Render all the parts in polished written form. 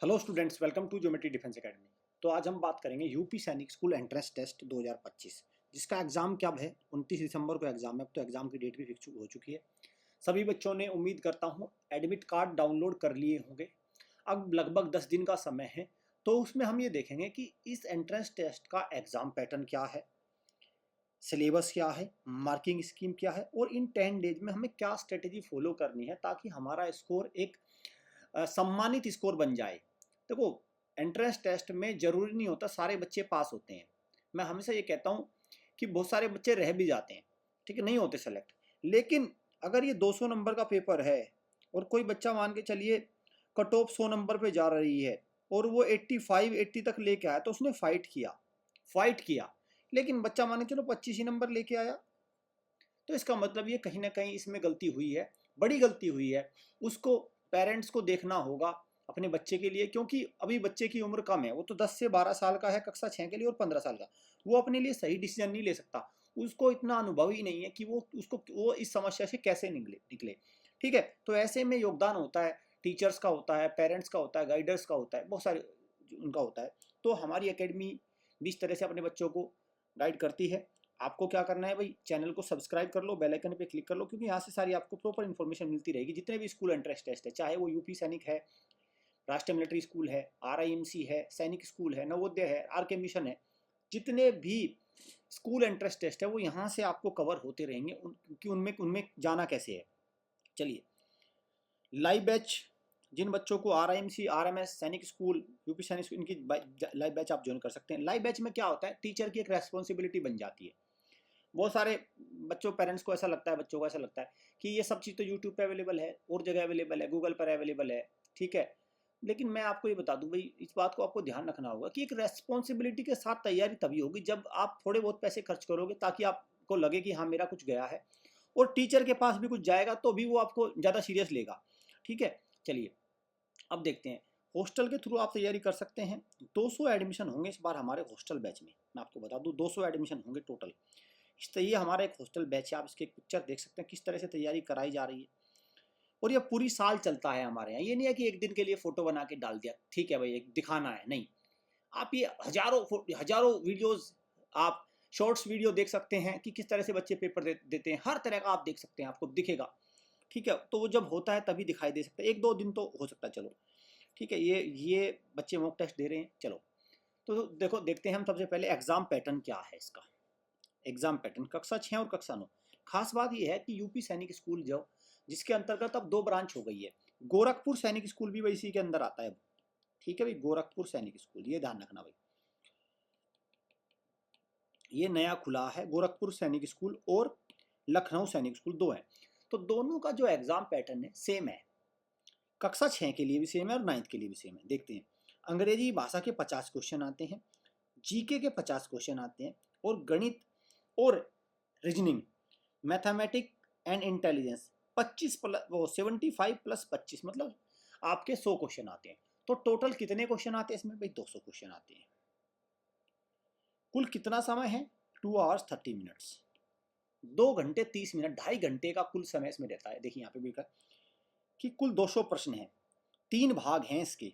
Hello students, welcome to geometry defence academy. तो आज हम बात करेंगे यूपी सैनिक स्कूल एंट्रेंस टेस्ट 2025, जिसका एग्ज़ाम कब है। 29 दिसंबर को एग्ज़ाम है। अब तो एग्ज़ाम की डेट भी फिक्स हो चुकी है। सभी बच्चों ने, उम्मीद करता हूँ, एडमिट कार्ड डाउनलोड कर लिए होंगे। अब लगभग 10 दिन का समय है। तो उसमें हम ये देखेंगे कि इस एंट्रेंस टेस्ट का एग्ज़ाम पैटर्न क्या है, सिलेबस क्या है, मार्किंग स्कीम क्या है, और इन 10 डेज में हमें क्या स्ट्रेटेजी फॉलो करनी है ताकि हमारा स्कोर एक सम्मानित स्कोर बन जाए। देखो, एंट्रेंस टेस्ट में ज़रूरी नहीं होता सारे बच्चे पास होते हैं। मैं हमेशा ये कहता हूँ कि बहुत सारे बच्चे रह भी जाते हैं, ठीक है, नहीं होते सेलेक्ट। लेकिन अगर ये 200 नंबर का पेपर है और कोई बच्चा, मान के चलिए, कट ऑफ 100 नंबर पे जा रही है और वो 85 80 तक लेके आया, तो उसने फाइट किया, लेकिन बच्चा मान के चलो 25 ही नंबर लेके आया, तो इसका मतलब ये कहीं ना कहीं इसमें गलती हुई है, बड़ी गलती हुई है। उसको, पेरेंट्स को देखना होगा अपने बच्चे के लिए, क्योंकि अभी बच्चे की उम्र कम है। वो तो 10 से 12 साल का है कक्षा 6 के लिए, और 15 साल का। वो अपने लिए सही डिसीजन नहीं ले सकता। उसको इतना अनुभव ही नहीं है कि वो इस समस्या से कैसे निकले। ठीक है, तो ऐसे में योगदान होता है टीचर्स का, होता है पेरेंट्स का, होता है गाइडर्स का, होता है बहुत सारे उनका होता है। तो हमारी एकेडमी भी इस तरह से अपने बच्चों को गाइड करती है। आपको क्या करना है भाई, चैनल को सब्सक्राइब कर लो, बेल आइकन पे क्लिक कर लो, क्योंकि यहाँ से सारी आपको प्रॉपर इन्फॉर्मेशन मिलती रहेगी। जितने भी स्कूल एंट्रेंस टेस्ट है, चाहे वो यूपी सैनिक है, राष्ट्रीय मिलिट्री स्कूल है, आरआईएमसी है, सैनिक स्कूल है, नवोदय है, आरके मिशन है, जितने भी स्कूल एंट्रेंस टेस्ट है वो यहाँ से आपको कवर होते रहेंगे। क्योंकि उनमें उनमें जाना कैसे है। चलिए, लाइव बैच, जिन बच्चों को आरआईएमसी, आरएमएस, सैनिक स्कूल, यूपी सैनिक स्कूल, इनकी लाइव बैच आप ज्वाइन कर सकते हैं। लाइव बैच में क्या होता है, टीचर की एक रेस्पॉन्सिबिलिटी बन जाती है। बहुत सारे बच्चों, पेरेंट्स को ऐसा लगता है, बच्चों को ऐसा लगता है कि ये सब चीज़ तो यूट्यूब पे अवेलेबल है, और जगह अवेलेबल है, गूगल पर अवेलेबल है, ठीक है। लेकिन मैं आपको ये बता दूं भाई, इस बात को आपको ध्यान रखना होगा कि एक रेस्पॉन्सिबिलिटी के साथ तैयारी तभी होगी जब आप थोड़े बहुत पैसे खर्च करोगे, ताकि आपको लगे कि हाँ, मेरा कुछ गया है। और टीचर के पास भी कुछ जाएगा तो भी वो आपको ज़्यादा सीरियस लेगा। ठीक है, चलिए अब देखते हैं। हॉस्टल के थ्रू आप तैयारी कर सकते हैं। 200 एडमिशन होंगे इस बार हमारे हॉस्टल बैच में। मैं आपको बता दूं, 200 एडमिशन होंगे टोटल। ये हमारा एक हॉस्टल बैच है। आप इसके पिक्चर देख सकते हैं किस तरह से तैयारी कराई जा रही है। और ये पूरी साल चलता है हमारे यहाँ। ये नहीं है कि एक दिन के लिए फोटो बना के डाल दिया, ठीक है भाई, एक दिखाना है, नहीं। आप ये हजारों वीडियोस, आप शॉर्ट्स वीडियो देख सकते हैं कि किस तरह से बच्चे पेपर देते हैं। हर तरह का आप देख सकते हैं, आपको दिखेगा। ठीक है, तो वो जब होता है तभी दिखाई दे सकता है। एक दो दिन तो हो सकता है, चलो ठीक है। ये बच्चे मॉक टेस्ट दे रहे हैं। चलो, तो देखो, देखते हैं हम सबसे पहले एग्जाम पैटर्न क्या है इसका। एग्जाम पैटर्न कक्षा 6 और कक्षा 9। खास बात यह है कि यूपी सैनिक स्कूल जो, जिसके अंतर्गत अब 2 ब्रांच हो गई है। गोरखपुर सैनिक स्कूल भी इसी के अंदर आता है अब। ठीक है भाई, गोरखपुर सैनिक स्कूल, ये ध्यान रखना भाई, ये नया खुला है गोरखपुर सैनिक स्कूल, और लखनऊ सैनिक स्कूल, दो है। तो दोनों का जो एग्जाम पैटर्न है सेम है। कक्षा 6 के लिए भी सेम है और 9th के लिए भी सेम है। देखते हैं। अंग्रेजी भाषा के 50 क्वेश्चन आते हैं, जीके के 50 क्वेश्चन आते हैं, और गणित और reasoning, mathematic and intelligence 25 plus वो 75 प्लस 25, मतलब आपके 100 क्वेश्चन आते हैं। तो टोटल कितने क्वेश्चन आते हैं इसमें भाई? 200 क्वेश्चन आते हैं। कुल कितना समय है? 2 hours 30 minutes, 2 घंटे 30 मिनट, 2.5 घंटे का कुल समय इसमें रहता है। देखिए यहाँ पे भी लिखा कि कुल 200 प्रश्न हैं, 3 भाग हैं इसके।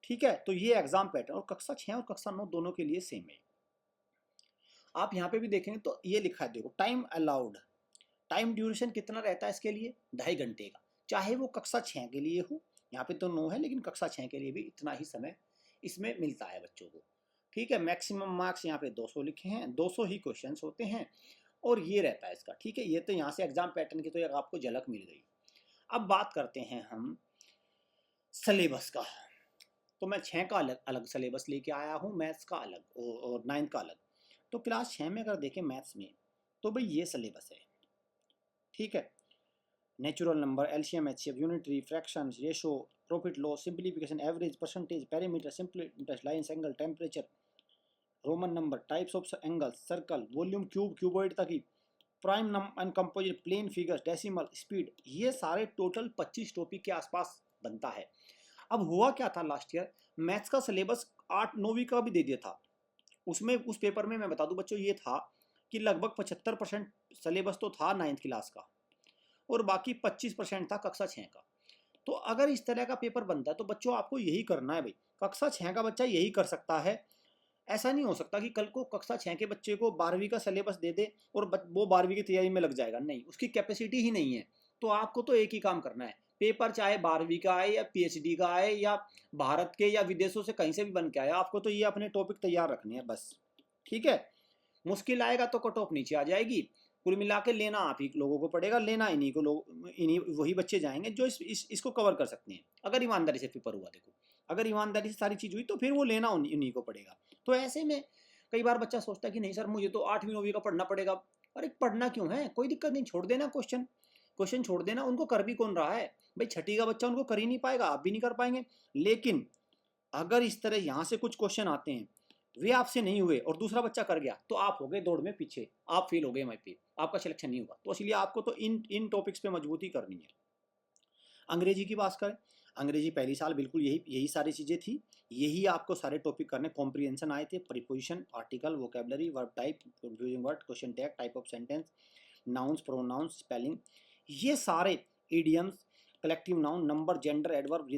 ठीक है, तो ये एग्जाम पैटर्न और कक्षा 6 और कक्षा 9 दोनों के लिए सेम है। आप यहाँ पे भी देखेंगे तो ये लिखा है, देखो, टाइम अलाउड, टाइम ड्यूरेशन कितना रहता है इसके लिए? 2.5 घंटे का। चाहे वो कक्षा 6 के लिए हो, यहाँ पे तो 9 है, लेकिन कक्षा 6 के लिए भी इतना ही समय इसमें मिलता है बच्चों को। ठीक है, मैक्सिमम मार्क्स यहाँ पे 200 लिखे हैं, 200 ही क्वेश्चंस होते हैं, और ये रहता है इसका। ठीक है, ये तो यहाँ से एग्जाम पैटर्न की तो एक आपको झलक मिल गई। अब बात करते हैं हम सिलेबस का। तो मैं 6 का अलग अलग सिलेबस लेके आया हूँ, मैथ्स का अलग और 9th का अलग। तो क्लास 6 में अगर देखें मैथ्स में, तो भाई ये सिलेबस है। ठीक है, natural number, LCM, HCF, unitary, fractions, ratio, profit loss, simplification, average, percentage, perimeter, simple interest, lines, angle, temperature, Roman number, types of angles, circle, volume, cube, cuboid तक ही, prime number and composite, plane figures, decimal, speed, ये सारे total 25 topic के आसपास बनता है। अब हुआ क्या था लास्ट ईयर, मैथ्स का सिलेबस 8 9वीं का भी दे दिया था। उसमें उस पेपर में मैं बता दूं बच्चों, ये था कि लगभग 75% सिलेबस तो था 9th क्लास का, और बाकी 25% था कक्षा 6 का। तो अगर इस तरह का पेपर बनता है तो बच्चों आपको यही करना है भाई। कक्षा 6 का बच्चा यही कर सकता है। ऐसा नहीं हो सकता कि कल को कक्षा 6 के बच्चे को 12वीं का सिलेबस दे दे और वो 12वीं की तैयारी में लग जाएगा, नहीं, उसकी कैपेसिटी ही नहीं है। तो आपको तो एक ही काम करना है, पेपर चाहे 12वीं का आए या पीएचडी का आए या भारत के या विदेशों से कहीं से भी बन के आए, आपको तो ये अपने टॉपिक तैयार रखने हैं बस। ठीक है, मुश्किल आएगा तो कट ऑफ नीचे आ जाएगी। कुल मिला के लेना आप ही लोगों को पड़ेगा, लेना इन्हीं को लोग, इन्हीं वही बच्चे जाएंगे जो इसको कवर कर सकते हैं, अगर ईमानदारी से पेपर हुआ। देखो, अगर ईमानदारी से सारी चीज़ हुई तो फिर वो लेना इन्हीं को पड़ेगा। तो ऐसे में कई बार बच्चा सोचता है कि नहीं सर मुझे तो 8वीं 9वीं का पढ़ना पड़ेगा। अरे पढ़ना क्यों है, कोई दिक्कत नहीं, छोड़ देना क्वेश्चन, क्वेश्चन छोड़ देना, उनको कर भी कौन रहा है भाई। छठी का बच्चा उनको कर ही नहीं पाएगा, आप भी नहीं कर पाएंगे। लेकिन अगर इस तरह यहाँ से कुछ क्वेश्चन आते हैं, वे आपसे नहीं हुए और दूसरा बच्चा कर गया, तो आप हो गए दौड़ में पीछे, आप फेल हो गए वहीं पे, आपका सिलेक्शन नहीं हुआ। तो इसलिए आपको तो इन टॉपिक्स पे मजबूती करनी है। अंग्रेजी की बात करें, अंग्रेजी पहली साल बिल्कुल यही सारी चीज़ें थी, यही आपको सारे टॉपिक करने, कॉम्प्रिहेंशन आए थे, preposition, article, vocabulary, verb type, confusing word, question tag, type of sentence, nouns, pronouns, spelling, ये सारे idioms, collective noun, number, gender, adverb,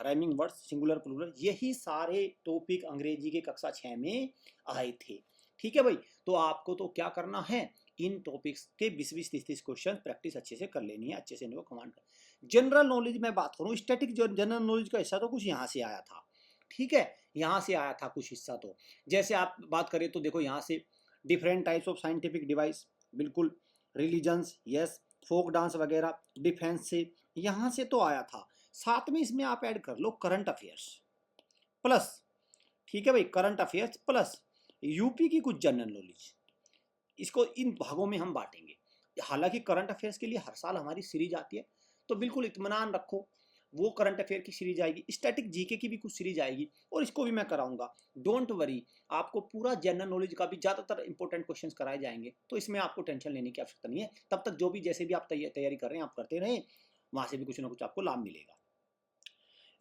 rhyming words, singular plural, यही सारे टॉपिक अंग्रेजी के कक्षा 6 में आए थे। ठीक है भाई, तो आपको तो क्या करना है, इन टॉपिक्स के 20-20, 30-30 क्वेश्चन प्रैक्टिस अच्छे से कर लेनी है, अच्छे से इनको कमांड कर। जनरल नॉलेज में बात करूँ, स्टैटिक जनरल नॉलेज का हिस्सा तो कुछ यहाँ से आया था। ठीक है, यहाँ से आया था कुछ हिस्सा। तो जैसे आप बात करें तो देखो यहाँ से different types of scientific device, बिल्कुल, रिलीजन्स, यस, फोक डांस वगैरह, डिफेंस से, यहाँ से तो आया था। साथ में इसमें आप ऐड कर लो करंट अफेयर्स प्लस, ठीक है भाई, करंट अफेयर्स प्लस यूपी की कुछ जनरल नॉलेज, इसको इन भागों में हम बांटेंगे। हालांकि करंट अफेयर्स के लिए हर साल हमारी सीरीज आती है, तो बिल्कुल इत्मीनान रखो, वो करंट अफेयर की सीरीज आएगी, स्टैटिक जीके की भी कुछ सीरीज आएगी, और इसको भी मैं कराऊंगा। डोंट वरी, आपको पूरा जनरल नॉलेज का भी ज़्यादातर इंपॉर्टेंट क्वेश्चंस कराए जाएंगे, तो इसमें आपको टेंशन लेने की आवश्यकता नहीं है। तब तक जो भी जैसे भी आप तैयारी कर रहे हैं आप करते रहें, वहाँ से भी कुछ ना कुछ आपको लाभ मिलेगा।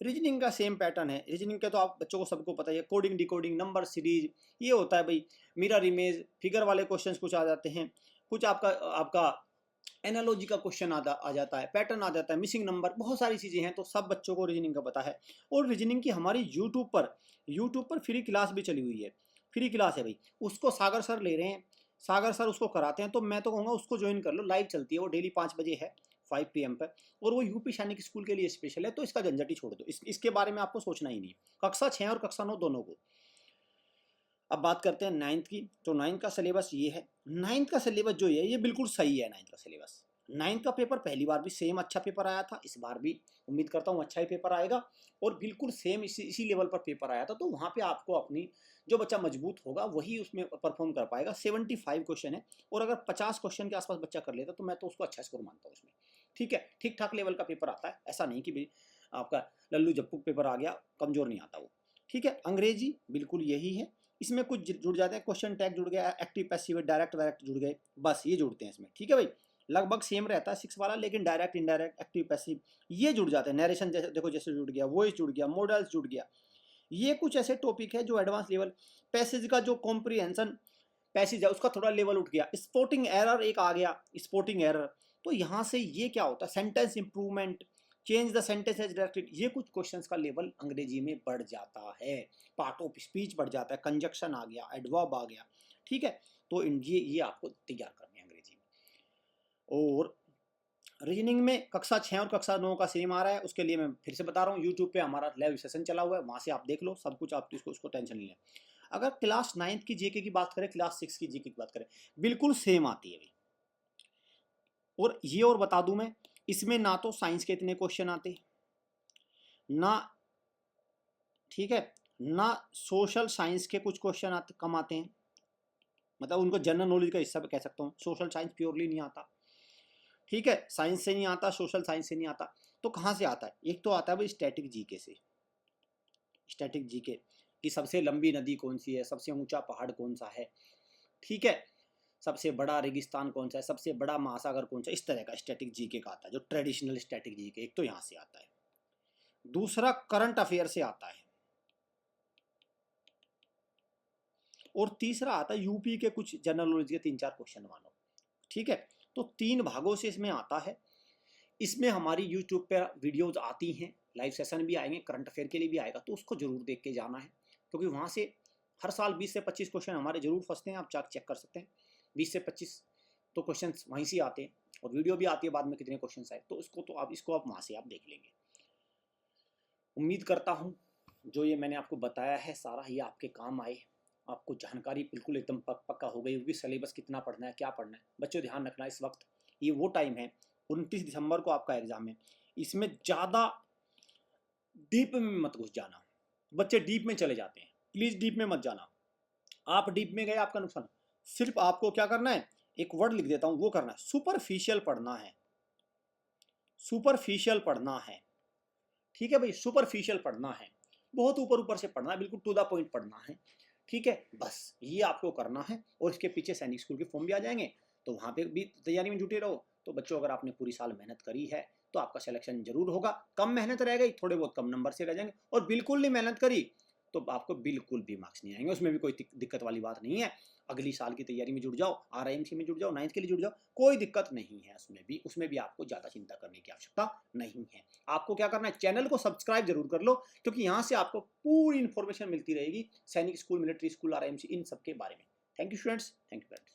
रीजनिंग का सेम पैटर्न है, रीजनिंग के तो आप बच्चों को सबको पता ही है, कोडिंग, डिकोडिंग, नंबर सीरीज, ये होता है भाई, मिरर इमेज, फिगर वाले क्वेश्चंस कुछ आ जाते हैं, कुछ आपका आपका एनालॉजी का क्वेश्चन आ जाता है, पैटर्न आ जाता है, मिसिंग नंबर, बहुत सारी चीज़ें हैं, तो सब बच्चों को रीजनिंग का पता है। और रीजनिंग की हमारी यूट्यूब पर फ्री क्लास भी चली हुई है, फ्री क्लास है भाई, उसको सागर सर ले रहे हैं, सागर सर उसको कराते हैं, तो मैं तो कहूँगा उसको ज्वाइन कर लो, लाइव चलती है वो, डेली 5 बजे है, 5 PM पर, और वो यूपी सैनिक स्कूल के लिए स्पेशल है, तो इसका झंझट ही छोड़ दो, इसके बारे में आपको सोचना ही नहीं, कक्षा 6 और कक्षा 9 दोनों को। अब बात करते हैं 9th की, तो 9th का सिलेबस ये है। 9th का सिलेबस जो है ये बिल्कुल सही है। 9th का सिलेबस, 9th का पेपर पहली बार भी सेम अच्छा पेपर आया था, इस बार भी उम्मीद करता हूँ अच्छा ही पेपर आएगा, और बिल्कुल सेम इसी लेवल पर पेपर आया था। तो वहाँ पे आपको अपनी, जो बच्चा मजबूत होगा वही उसमें परफॉर्म कर पाएगा। 75 क्वेश्चन है, और अगर 50 क्वेश्चन के आसपास बच्चा कर लेता तो मैं तो उसको अच्छा स्कोर मानता हूँ उसमें। ठीक है, ठीक ठाक लेवल का पेपर आता है, ऐसा नहीं कि भाई आपका लल्लू जप्पू पेपर आ गया, कमजोर नहीं आता वो। ठीक है, अंग्रेजी बिल्कुल यही है, इसमें कुछ जुड़ जाते हैं, क्वेश्चन टैग जुड़ गया, एक्टिव पैसिव डायरेक्ट वायरेक्ट जुड़ गए, बस ये जुड़ते हैं इसमें। ठीक है भाई, लगभग सेम रहता है 6 वाला, लेकिन डायरेक्ट इनडायरेक्ट एक्टिव पैसिव ये जुड़ जाते हैं। नरेशन जैसे देखो, जैसे जुड़ गया, वॉइस जुड़ गया, मॉडल्स जुड़ गया, ये कुछ ऐसे टॉपिक है जो एडवांस लेवल। पैसेज का जो कॉम्प्रिहेंशन पैसेज है उसका थोड़ा लेवल उठ गया। स्पोर्टिंग एरर एक आ गया, स्पोर्टिंग एरर, तो यहाँ से ये क्या होता है, sentence improvement, change the sentence as directed, ये कुछ क्वेश्चंस का लेवल अंग्रेजी में बढ़ जाता है, पार्ट ऑफ स्पीच बढ़ जाता है, कंजक्शन आ गया, एडवर्ब आ गया। ठीक है, तो ये आपको तैयार करनी है अंग्रेजी में। और रीजनिंग में कक्षा 6 और कक्षा 9 का सेम आ रहा है, उसके लिए मैं फिर से बता रहा हूँ, यूट्यूब पे हमारा लाइव सेशन चला हुआ है, वहाँ से आप देख लो सब कुछ, आप उसको टेंशन नहीं लें। अगर क्लास 9th की जीके की बात करें, क्लास 6 की जीके की बात करें, बिल्कुल सेम आती है भाई। और ये और बता दूं मैं, इसमें ना तो साइंस के इतने क्वेश्चन आते ना, ठीक है, ना सोशल साइंस के कुछ क्वेश्चन आते, कम आते हैं, मतलब उनको जनरल नॉलेज का हिस्सा कह सकता हूँ। सोशल साइंस प्योरली नहीं आता, ठीक है, साइंस से नहीं आता, सोशल साइंस से नहीं आता, तो कहाँ से आता है, एक तो आता है भाई स्टैटिक जीके से। स्टैटिक जीके कि सबसे लंबी नदी कौन सी है, सबसे ऊंचा पहाड़ कौन सा है, ठीक है, सबसे बड़ा रेगिस्तान कौन सा है, सबसे बड़ा महासागर कौन सा, इस तरह का स्टैटिक जीके का आता है, जो ट्रेडिशनल स्टैटिक जीके, एक तो यहाँ से आता है। दूसरा करंट अफेयर से आता है, और तीसरा आता है यूपी के कुछ जनरल नॉलेज के 3-4 क्वेश्चन मानो। ठीक है, तो 3 भागों से इसमें आता है। इसमें हमारी यूट्यूब पर वीडियोज़ आती हैं, लाइव सेशन भी आएंगे, करंट अफेयर के लिए भी आएगा, तो उसको ज़रूर देख के जाना है, क्योंकि वहाँ से हर साल 20 से 25 क्वेश्चन हमारे जरूर फंसते हैं, आप जाकर चेक कर सकते हैं। 20 से 25 तो क्वेश्चन वहीं से आते हैं, और वीडियो भी आती है बाद में कितने क्वेश्चन आए, तो इसको आप वहाँ से आप देख लेंगे। उम्मीद करता हूँ जो ये मैंने आपको बताया है सारा ये आपके काम आए, आपको जानकारी बिल्कुल एकदम पक्का हो गई होगी, सिलेबस कितना पढ़ना है, क्या पढ़ना है। बच्चों ध्यान रखना, इस वक्त ये वो टाइम है, 29 दिसंबर को आपका एग्जाम है, इसमें ज़्यादा डीप में मत घुस जाना। बच्चे डीप में चले जाते हैं, प्लीज़ डीप में मत जाना। आप डीप में गए आपका नुकसान। सिर्फ आपको क्या करना है, एक वर्ड लिख देता हूँ, वो करना है, सुपरफिशियल पढ़ना है, सुपरफिशियल पढ़ना है। ठीक है भाई, सुपरफिशियल पढ़ना है, बहुत ऊपर ऊपर से पढ़ना है, बिल्कुल टू द पॉइंट पढ़ना है। ठीक है, बस ये आपको करना है। और इसके पीछे सैनिक स्कूल के फॉर्म भी आ जाएंगे, तो वहाँ पे भी तैयारी में जुटे रहो। तो बच्चों, अगर आपने पूरी साल मेहनत करी है तो आपका सिलेक्शन जरूर होगा। कम मेहनत रह गई, थोड़े बहुत कम नंबर से रह जाएंगे, और बिल्कुल नहीं मेहनत करी तो आपको बिल्कुल भी मार्क्स नहीं आएंगे। उसमें भी कोई दिक्कत वाली बात नहीं है। अगली साल की तैयारी में जुट जाओ, RIMC में जुट जाओ, 9th के लिए जुट जाओ, कोई दिक्कत नहीं है। उसमें भी आपको ज़्यादा चिंता करने की आवश्यकता नहीं है। आपको क्या करना है, चैनल को सब्सक्राइब जरूर कर लो, क्योंकि यहाँ से आपको पूरी इन्फॉर्मेशन मिलती रहेगी सैनिक स्कूल, मिलिट्री स्कूल, RIMC, इन सब के बारे में। Thank you students, thank you friends.